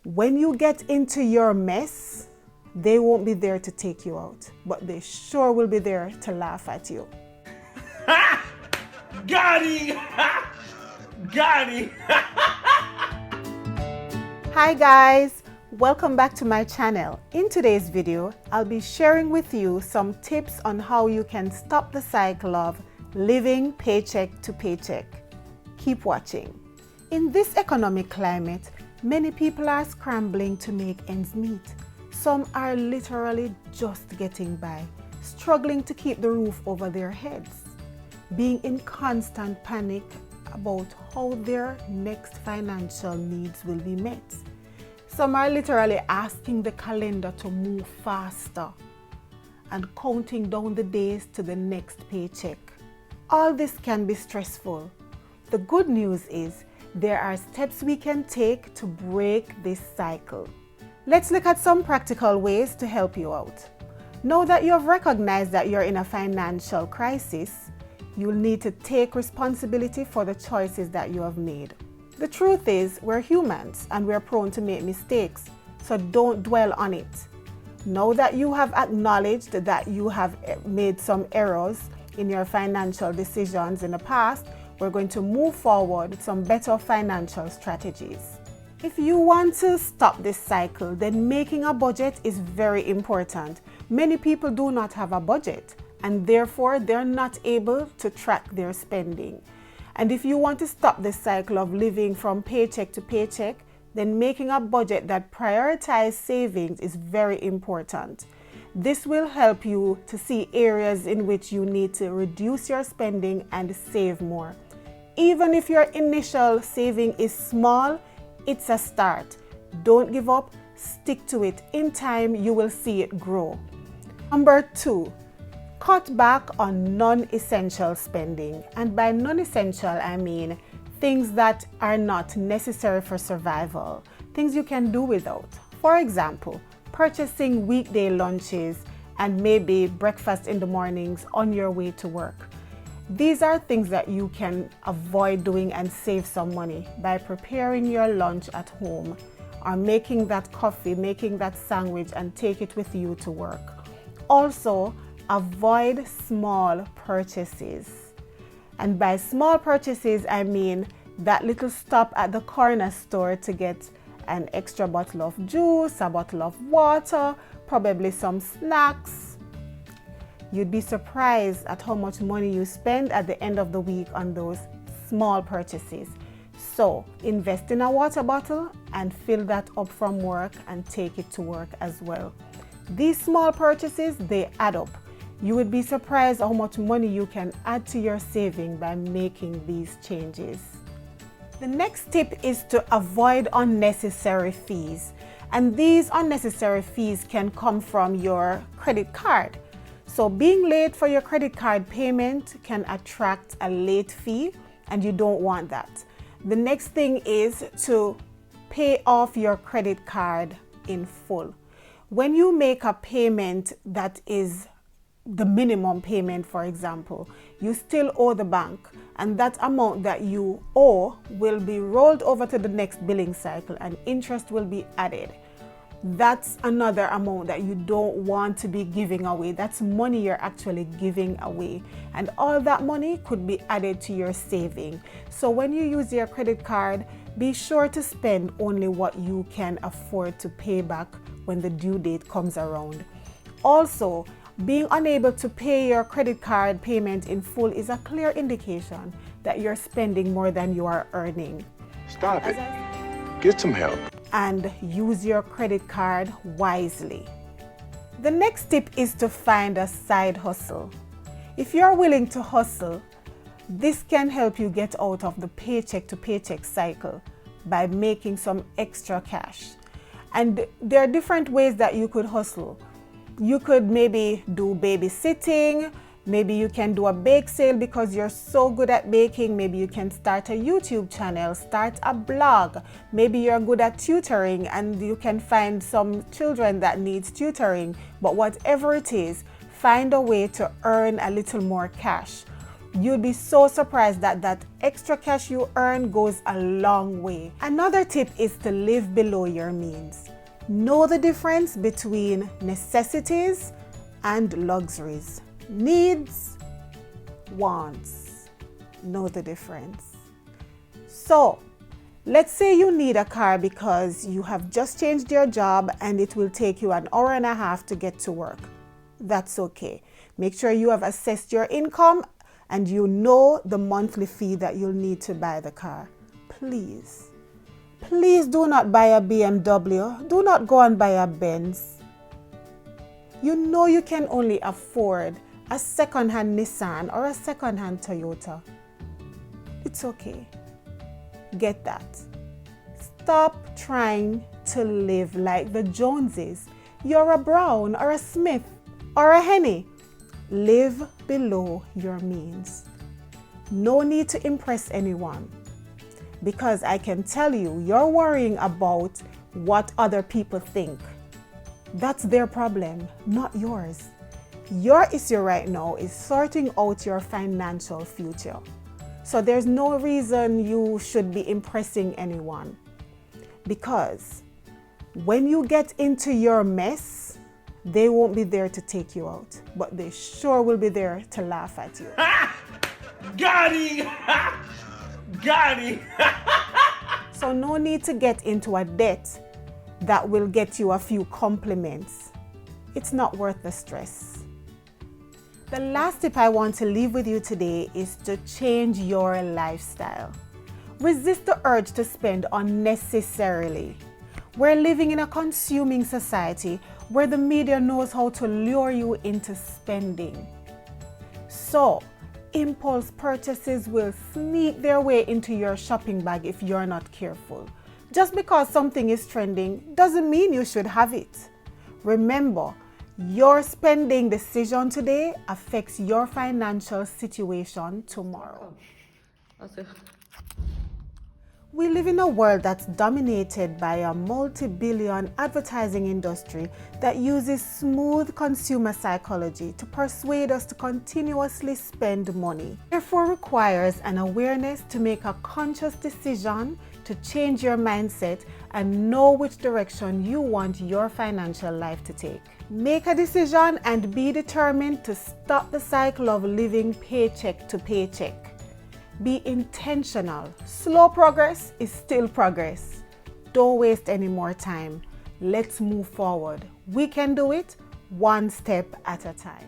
When you get into your mess, they won't be there to take you out, but they sure will be there to laugh at you. Got it! Got it! Hi guys, welcome back to my channel. In today's video, I'll be sharing with you some tips on how you can stop the cycle of living paycheck to paycheck. Keep watching. In this economic climate, many people are scrambling to make ends meet. Some are literally just getting by, struggling to keep the roof over their heads, being in constant panic about how their next financial needs will be met. Some are literally asking the calendar to move faster and counting down the days to the next paycheck. All this can be stressful. The good news is there are steps we can take to break this cycle. Let's look at some practical ways to help you out. Now that you have recognized that you're in a financial crisis, you'll need to take responsibility for the choices that you have made. The truth is, we're humans and we're prone to make mistakes, so don't dwell on it. Now that you have acknowledged that you have made some errors in your financial decisions in the past, we're going to move forward with some better financial strategies. If you want to stop this cycle, then making a budget is very important. Many people do not have a budget, and therefore they're not able to track their spending. And if you want to stop this cycle of living from paycheck to paycheck, then making a budget that prioritizes savings is very important. This will help you to see areas in which you need to reduce your spending and save more. Even if your initial saving is small, it's a start. Don't give up, stick to it. In time, you will see it grow. Number 2. Cut back on non-essential spending. And by non-essential, I mean things that are not necessary for survival, things you can do without. For example, purchasing weekday lunches and maybe breakfast in the mornings on your way to work. These are things that you can avoid doing and save some money by preparing your lunch at home or making that coffee, making that sandwich and take it with you to work. Also, avoid small purchases. And by small purchases, I mean that little stop at the corner store to get an extra bottle of juice, a bottle of water, probably some snacks. You'd be surprised at how much money you spend at the end of the week on those small purchases. So invest in a water bottle and fill that up from work and take it to work as well. These small purchases, they add up. You would be surprised how much money you can add to your saving by making these changes. The next tip is to avoid unnecessary fees. And these unnecessary fees can come from your credit card. So being late for your credit card payment can attract a late fee, and you don't want that. The next thing is to pay off your credit card in full. When you make a payment that is the minimum payment, for example, you still owe the bank, and that amount that you owe will be rolled over to the next billing cycle and interest will be added. That's another amount that you don't want to be giving away. That's money you're actually giving away. And all that money could be added to your saving. So when you use your credit card, be sure to spend only what you can afford to pay back when the due date comes around. Also, being unable to pay your credit card payment in full is a clear indication that you're spending more than you are earning. Stop it. Get some help. And use your credit card wisely. The next tip is to find a side hustle. If you're willing to hustle, this can help you get out of the paycheck to paycheck cycle by making some extra cash. And there are different ways that you could hustle. You could maybe do babysitting. Maybe you can do a bake sale because you're so good at baking. Maybe you can start a YouTube channel, start a blog. Maybe you're good at tutoring and you can find some children that needs tutoring. But whatever it is, find a way to earn a little more cash. You'd be so surprised that that extra cash you earn goes a long way. Another tip is to live below your means. Know the difference between necessities and luxuries. Needs, wants. Know the difference. So, let's say you need a car because you have just changed your job and it will take you an hour and a half to get to work. That's okay. Make sure you have assessed your income and you know the monthly fee that you'll need to buy the car. Please do not buy a BMW. Do not go and buy a Benz. You know you can only afford a second-hand Nissan or a second-hand Toyota. It's okay. Get that. Stop trying to live like the Joneses. You're a Brown or a Smith or a Henny. Live below your means. No need to impress anyone, because I can tell you, you're worrying about what other people think. That's their problem, not yours. Your issue right now is sorting out your financial future. So there's no reason you should be impressing anyone, because when you get into your mess, they won't be there to take you out, but they sure will be there to laugh at you. Got him! Got him! So no need to get into a debt that will get you a few compliments. It's not worth the stress. The last tip I want to leave with you today is to change your lifestyle. Resist the urge to spend unnecessarily. We're living in a consuming society where the media knows how to lure you into spending. So, impulse purchases will sneak their way into your shopping bag if you're not careful. Just because something is trending doesn't mean you should have it. Remember, your spending decision today affects your financial situation tomorrow. We live in a world that's dominated by a multi-billion advertising industry that uses smooth consumer psychology to persuade us to continuously spend money. Therefore, requires an awareness to make a conscious decision to change your mindset and know which direction you want your financial life to take. Make a decision and be determined to stop the cycle of living paycheck to paycheck. Be intentional. Slow progress is still progress. Don't waste any more time. Let's move forward. We can do it one step at a time.